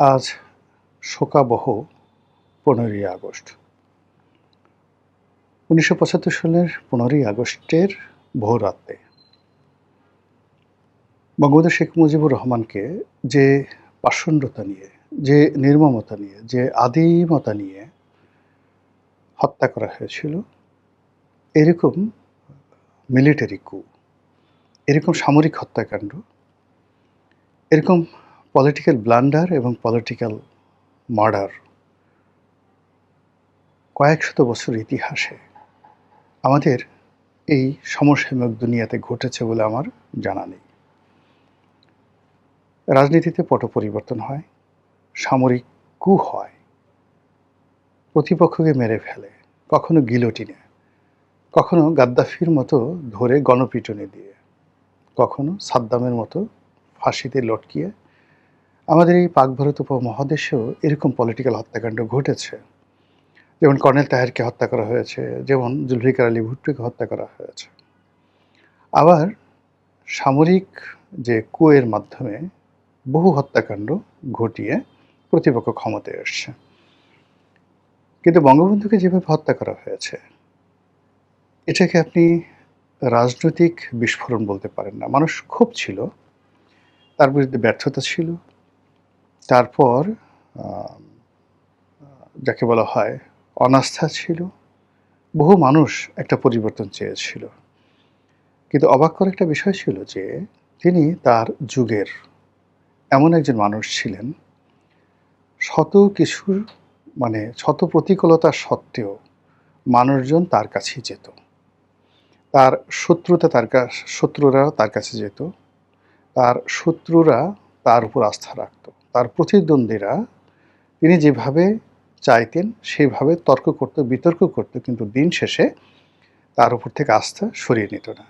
আজ শোকাবহ ১৫ই আগস্ট। ১৯৭৫ সালের ১৫ই আগস্টের ভোররাতে বঙ্গবন্ধু শেখ মুজিবুর রহমানকে যে পাষণ্ডতা নিয়ে, যে নির্মমতা নিয়ে, যে আদিমতা নিয়ে হত্যা করা হয়েছিল, এরকম মিলিটারি কু, এরকম সামরিক হত্যাকাণ্ড, এরকম পলিটিক্যাল ব্লান্ডার এবং পলিটিক্যাল মার্ডার কয়েক শত বছর ইতিহাসে আমাদের এই সমসাময়িক দুনিয়াতে ঘটেছে বলে আমার জানা নেই। রাজনীতিতে পট পরিবর্তন হয়, সামরিক কু হয়, প্রতিপক্ষকে মেরে ফেলে, কখনো গিলোটিনে, কখনো গাদ্দাফির মতো ধরে গণপিটুনি দিয়ে, কখনো সাদ্দামের মতো ফাঁসিতে লটকিয়ে। আমাদের এই পাক ভারত উপমহাদেশেও এরকম পলিটিক্যাল হত্যাকাণ্ড ঘটেছে। যেমন কর্নেল তাহেরকে হত্যা করা হয়েছে, যেমন জুলফিকার আলী ভুট্টোকে হত্যা করা হয়েছে। আবার সামরিক যে কুয়ের মাধ্যমে বহু হত্যাকাণ্ড ঘটিয়ে প্রতিপক্ষ ক্ষমতায় এসছে। কিন্তু বঙ্গবন্ধুকে যেভাবে হত্যা করা হয়েছে, এটাকে আপনি রাজনৈতিক বিস্ফোরণ বলতে পারেন না। মানুষ ক্ষোভ ছিল, তার বিরুদ্ধে ব্যর্থতা ছিল, তারপর যাকে বলা হয় অনাস্থা ছিল। বহু মানুষ একটা পরিবর্তন চেয়েছিল। কিন্তু অবাক করা একটা বিষয় ছিল যে তিনি তার যুগের এমন একজন মানুষ ছিলেন, শত কিছুর শত প্রতিকূলতা সত্ত্বেও মানুষজন তার কাছেই যেত। তার শত্রুরা তার কাছে যেত, তার শত্রুরা তার উপর আস্থা রাখত, তার প্রতিদ্বন্দ্বীরা তিনি যেভাবে চাইতেন সেভাবে তর্ক করত, বিতর্ক করত, কিন্তু দিন শেষে তার উপর থেকে আস্থা সরিয়ে নিত না।